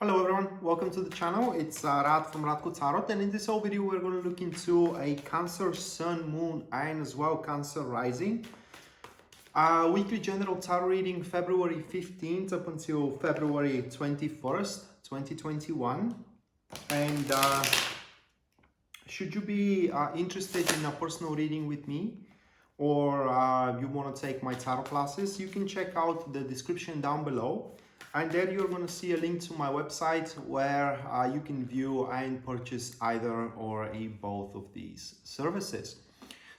Hello everyone, welcome to the channel. It's Rad from Radko Tarot, and in this whole video we're going to look into a Cancer Sun, Moon and as well Cancer Rising. Weekly general tarot reading February 15th up until February 21st, 2021. And should you be interested in a personal reading with me, or you want to take my tarot classes, you can check out the description down below. And there you're going to see a link to my website where you can view and purchase either or both of these services.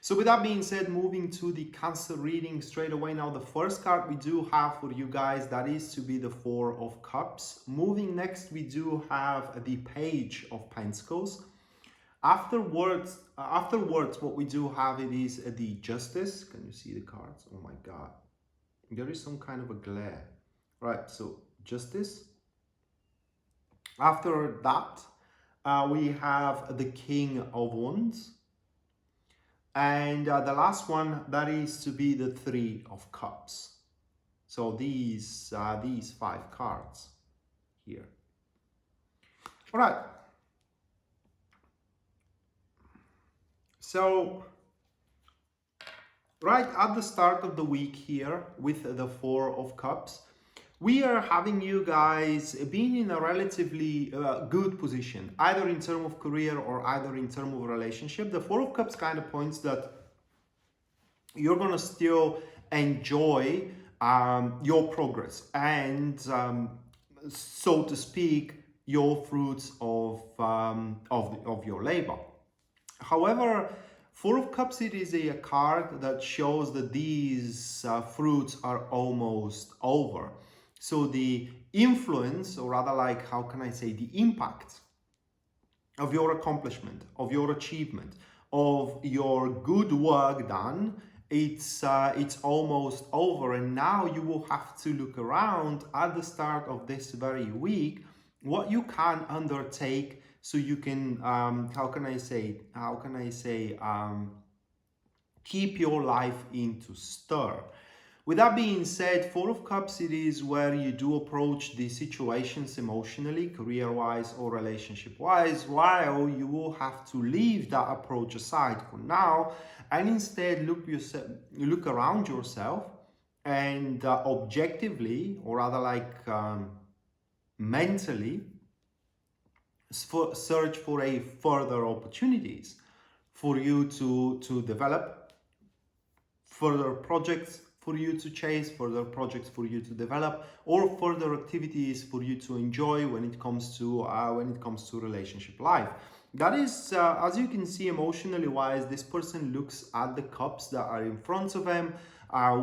So with that being said, moving to the Cancer reading straight away now, the first card we do have for you guys, that is to be the Four of Cups. Moving next, we do have the Page of Pentacles. Afterwards, what we do have it is the Justice. Can you see the cards? Oh my God. There is some kind of a glare. Right, so Justice. After that, we have the King of Wands. And the last one, that is to be the Three of Cups. So these five cards here. All right. So right at the start of the week here with the Four of Cups, we are having you guys being in a relatively good position, either in terms of career or either in terms of relationship. The Four of Cups kind of points that you're going to still enjoy your progress and, so to speak, your fruits of your labor. However, Four of Cups, it is a card that shows that these fruits are almost over. So the influence, or rather like, how can I say, the impact of your accomplishment, of your achievement, of your good work done, it's almost over. And now you will have to look around at the start of this very week, what you can undertake so you can, keep your life into stir. With that being said, Four of Cups, it is where you do approach the situations emotionally, career-wise or relationship-wise, while you will have to leave that approach aside for now and instead look around yourself and objectively, or rather like mentally, search for a further opportunities for you to develop, further projects for you to chase, further projects for you to develop, or further activities for you to enjoy when it comes to relationship life. That is, as you can see, emotionally wise, this person looks at the cups that are in front of him,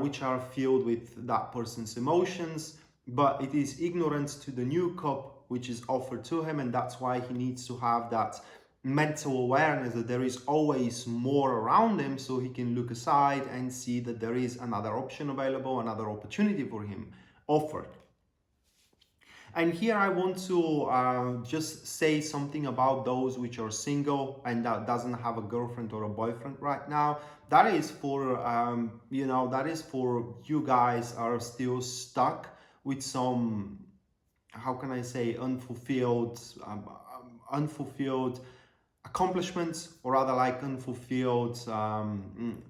which are filled with that person's emotions, but it is ignorance to the new cup which is offered to him, and that's why he needs to have that mental awareness that there is always more around him, so he can look aside and see that there is another option available, another opportunity for him offered. And here I want to just say something about those which are single and that doesn't have a girlfriend or a boyfriend right now. That is for that is for you guys are still stuck with some, how can I say, unfulfilled accomplishments, or rather like unfulfilled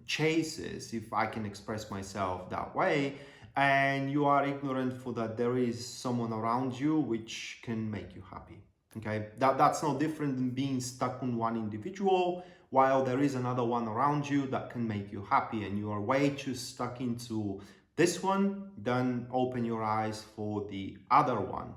chases, if I can express myself that way, and you are ignorant for that there is someone around you which can make you happy. Okay, that's no different than being stuck on one individual while there is another one around you that can make you happy, and you are way too stuck into this one. Then open your eyes for the other one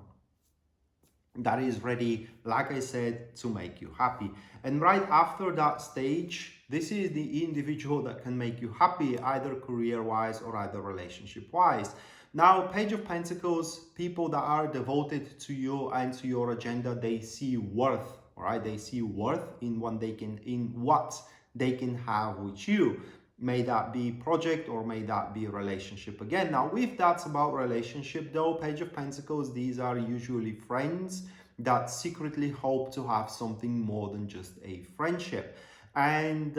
that is ready, like I said, to make you happy. And right after that stage, this is the individual that can make you happy, either career-wise or either relationship-wise. Now, Page of Pentacles, people that are devoted to you and to your agenda, they see worth, all right? They see worth in what they can have with you. May that be project or may that be a relationship. Again, now if that's about relationship though, Page of Pentacles, these are usually friends that secretly hope to have something more than just a friendship. And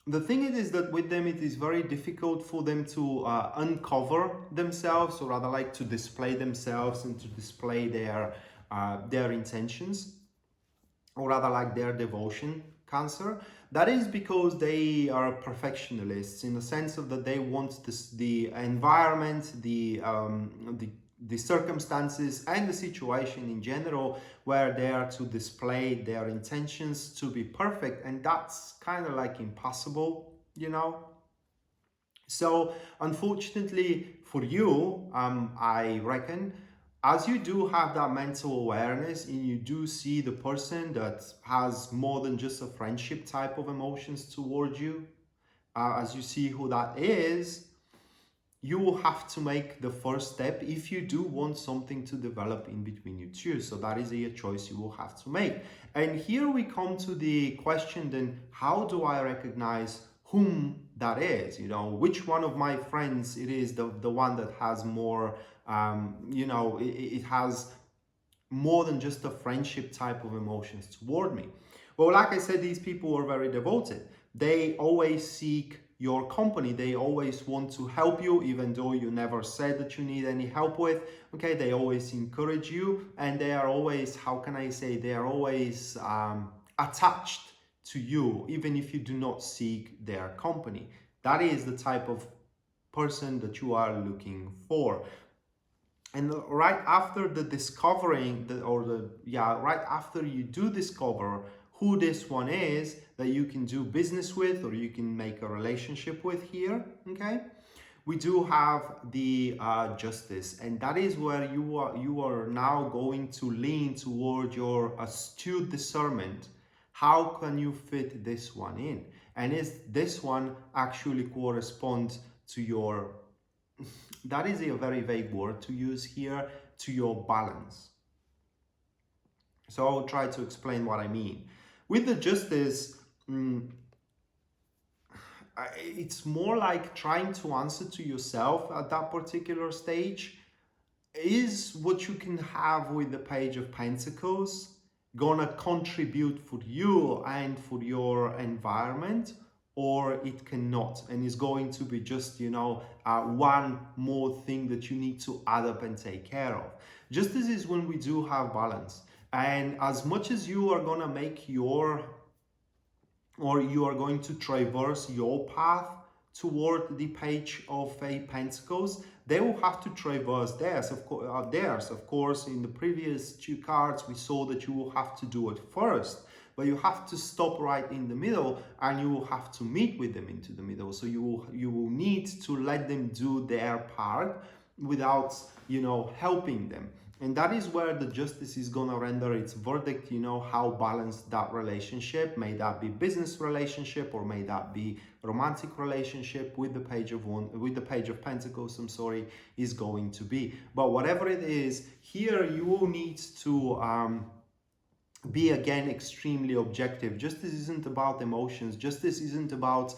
the thing is that with them, it is very difficult for them to uncover themselves, or rather like to display themselves and to display their their intentions, or rather like their devotion, Cancer. That is because they are perfectionists in the sense of that they want this, the environment, the circumstances and the situation in general where they are to display their intentions to be perfect, and that's kind of like impossible, you know. So unfortunately for you, I reckon, as you do have that mental awareness and you do see the person that has more than just a friendship type of emotions towards you, as you see who that is, you will have to make the first step if you do want something to develop in between you two. So that is a choice you will have to make. And here we come to the question then, how do I recognize whom that is? You know, which one of my friends it is the one that has more, you know, it has more than just a friendship type of emotions toward me. Well, like I said, these people are very devoted. They always seek your company. They always want to help you, even though you never said that you need any help with. Okay, they always encourage you, and they are always, how can I say, they are always attached to you, even if you do not seek their company. That is the type of person that you are looking for. And right after the discovering, right after you do discover who this one is that you can do business with or you can make a relationship with here, okay, we do have the justice, and that is where you are now going to lean toward your astute discernment. How can you fit this one in, and is this one actually correspond to your, that is a very vague word to use here, to your balance. So I'll try to explain what I mean. With the justice, it's more like trying to answer to yourself at that particular stage. Is what you can have with the Page of Pentacles gonna contribute for you and for your environment, or it cannot, and is going to be just, you know, one more thing that you need to add up and take care of. Justice is when we do have balance, and as much as you are gonna make your, or you are going to traverse your path toward the Page of Pentacles, they will have to traverse theirs. Of course, in the previous two cards, we saw that you will have to do it first, but you have to stop right in the middle, and you will have to meet with them into the middle. So you will need to let them do their part without, you know, helping them. And that is where the justice is going to render its verdict, you know, how balanced that relationship, may that be business relationship or may that be romantic relationship with the Page of with the Page of Pentacles, I'm sorry, is going to be. But whatever it is, here you will need to be again extremely objective. Justice isn't about emotions. Justice isn't about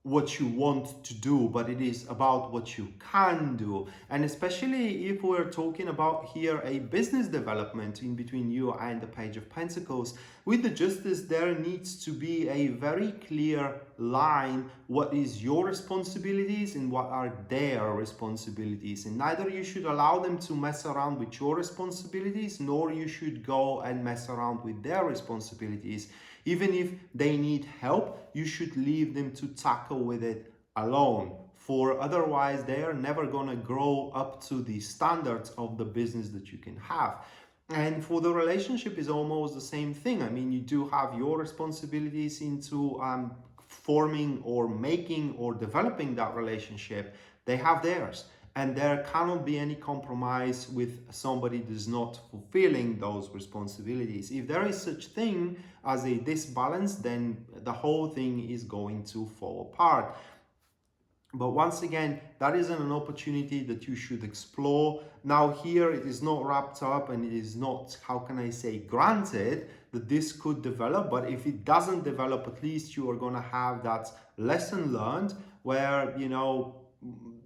what you want to do, but it is about what you can do. And especially if we're talking about here a business development in between you and the Page of Pentacles, with the justice there needs to be a very clear line what is your responsibilities and what are their responsibilities, and neither you should allow them to mess around with your responsibilities, nor you should go and mess around with their responsibilities. Even if they need help, you should leave them to tackle with it alone, for otherwise they are never going to grow up to the standards of the business that you can have. And for the relationship is almost the same thing. I mean, you do have your responsibilities into forming or making or developing that relationship. They have theirs. And there cannot be any compromise with somebody that is not fulfilling those responsibilities. If there is such thing as a disbalance, then the whole thing is going to fall apart. But once again, that is an opportunity that you should explore. Now here, it is not wrapped up and it is not, how can I say, granted that this could develop. But if it doesn't develop, at least you are going to have that lesson learned where, you know,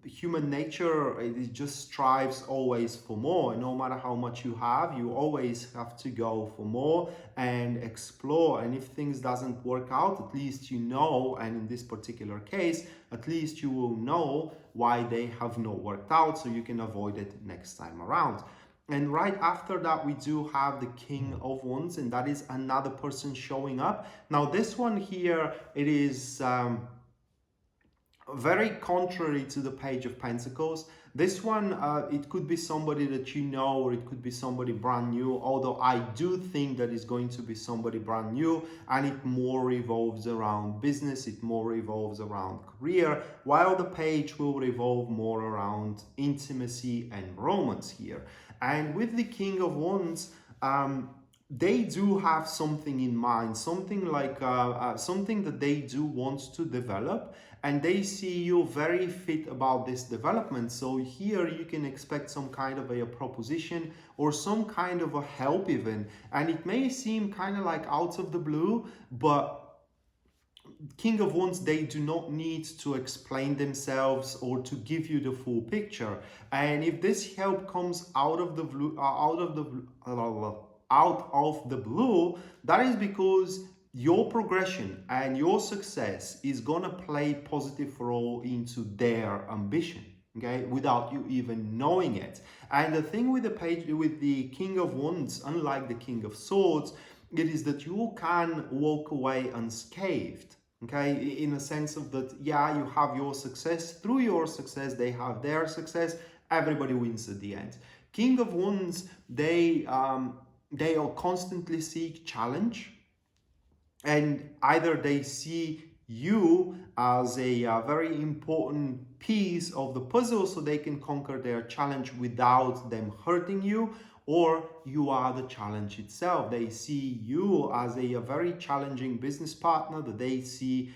human nature, it just strives always for more, and no matter how much you have, you always have to go for more and explore. And if things doesn't work out, at least you know, and in this particular case, at least you will know why they have not worked out, so you can avoid it next time around. And right after that, we do have the King of Wands, and that is another person showing up. Now, this one here, it is very contrary to the Page of Pentacles. This one, it could be somebody that you know, or it could be somebody brand new, although I do think that it's going to be somebody brand new, and it more revolves around business, it more revolves around career, while the Page will revolve more around intimacy and romance here. And with the King of Wands, they do have something in mind, something like something that they do want to develop, and they see you very fit about this development. So here you can expect some kind of a proposition or some kind of a help even, and it may seem kind of like out of the blue, but King of Wands, they do not need to explain themselves or to give you the full picture. And if this help comes out of the blue, out of the blue, that is because your progression and your success is gonna play positive role into their ambition, okay, without you even knowing it. And the thing with the King of Wands, unlike the King of Swords, it is that you can walk away unscathed. Okay, in a sense of that, yeah, you have your success. Through your success, they have their success. Everybody wins at the end. King of Wands, they will constantly seek challenge, and either they see you as a very important piece of the puzzle so they can conquer their challenge without them hurting you, or you are the challenge itself. They see you as a very challenging business partner, that they see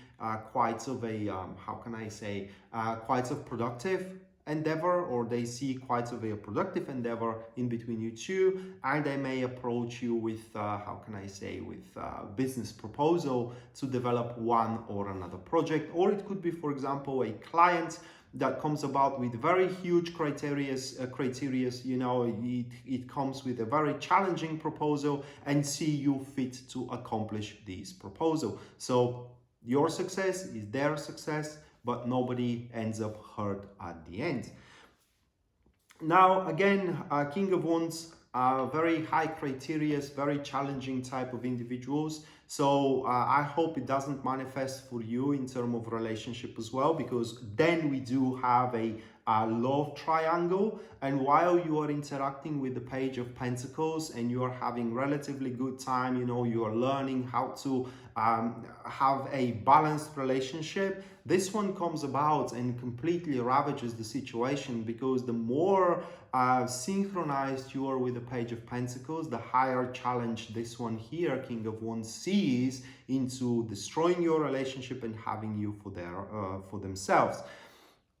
quite of a, how can I say, quite a productive endeavor, or they see quite of a productive endeavor in between you two, and they may approach you with, how can I say, with business proposal to develop one or another project. Or it could be, for example, a client that comes about with very huge criteria, you know, it comes with a very challenging proposal, and see you fit to accomplish this proposal. So your success is their success, but nobody ends up hurt at the end. Now, again, King of Wands are very high criteria, very challenging type of individuals. So I hope it doesn't manifest for you in terms of relationship as well, because then we do have a love triangle. And while you are interacting with the Page of Pentacles and you are having relatively good time, you know, you are learning how to have a balanced relationship, this one comes about and completely ravages the situation, because the more synchronized you are with the Page of Pentacles, the higher challenge this one here, King of Wands, sees into destroying your relationship and having you for themselves.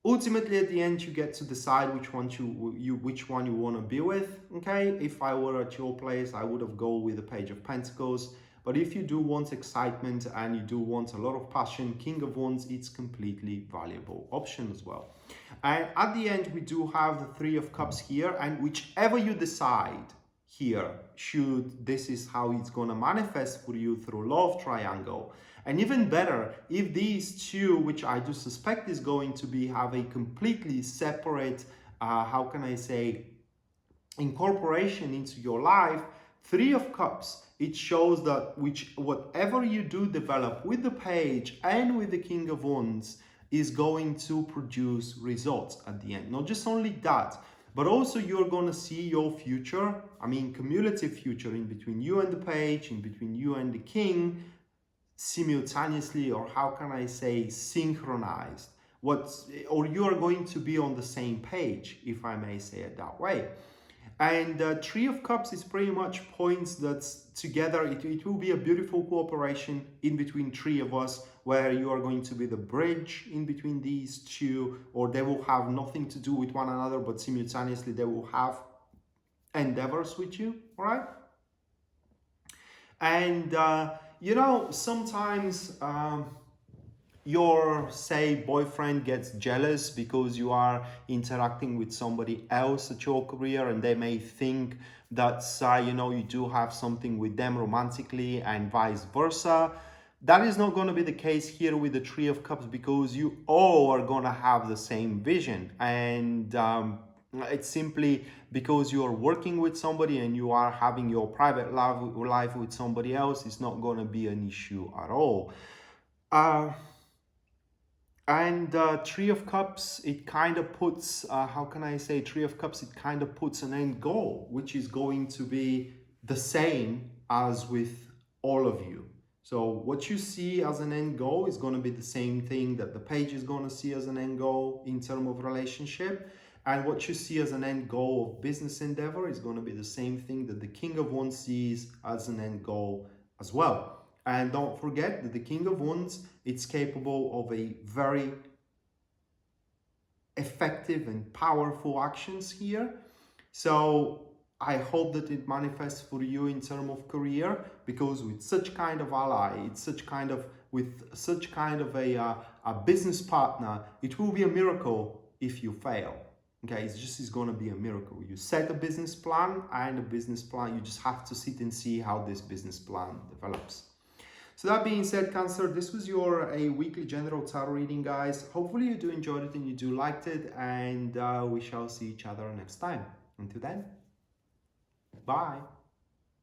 Ultimately, at the end, you get to decide which one you want to be with. Okay, if I were at your place, I would have gone with the Page of Pentacles. But if you do want excitement and you do want a lot of passion, King of Wands, it's completely valuable option as well. And at the end, we do have the Three of Cups here, and whichever you decide here, this is how it's going to manifest for you through love triangle. And even better, if these two, which I do suspect is going to be, have a completely separate, how can I say, incorporation into your life, Three of Cups, it shows that whatever you do develop with the Page and with the King of Wands is going to produce results at the end. Not just only that, but also you're going to see your future, I mean cumulative future, in between you and the Page, in between you and the King, simultaneously, or how can I say, synchronized. Or you are going to be on the same page, if I may say it that way. And Three of Cups is pretty much points that together it will be a beautiful cooperation in between three of us, where you are going to be the bridge in between these two, or they will have nothing to do with one another, but simultaneously they will have endeavors with you, all right? And you know, sometimes your, say, boyfriend gets jealous because you are interacting with somebody else at your career, and they may think that, you know, you do have something with them romantically, and vice versa. That is not going to be the case here with the Three of Cups, because you all are going to have the same vision. And It's simply because you are working with somebody and you are having your private life with somebody else. It's not going to be an issue at all. And Three of Cups, it kind of puts, how can I say, Three of Cups, it kind of puts an end goal, which is going to be the same as with all of you. So what you see as an end goal is going to be the same thing that the page is going to see as an end goal in terms of relationship. And what you see as an end goal of business endeavor is going to be the same thing that the King of Wands sees as an end goal as well. And don't forget that the King of Wands, it's capable of a very effective and powerful actions here. So I hope that it manifests for you in terms of career, because with such kind of ally, with such kind of a business partner, it will be a miracle if you fail. Okay, it's going to be a miracle. You set a business plan, and a business plan, you just have to sit and see how this business plan develops. So that being said, Cancer, this was your weekly general tarot reading, guys. Hopefully you do enjoyed it and you do liked it, and we shall see each other next time. Until then, bye.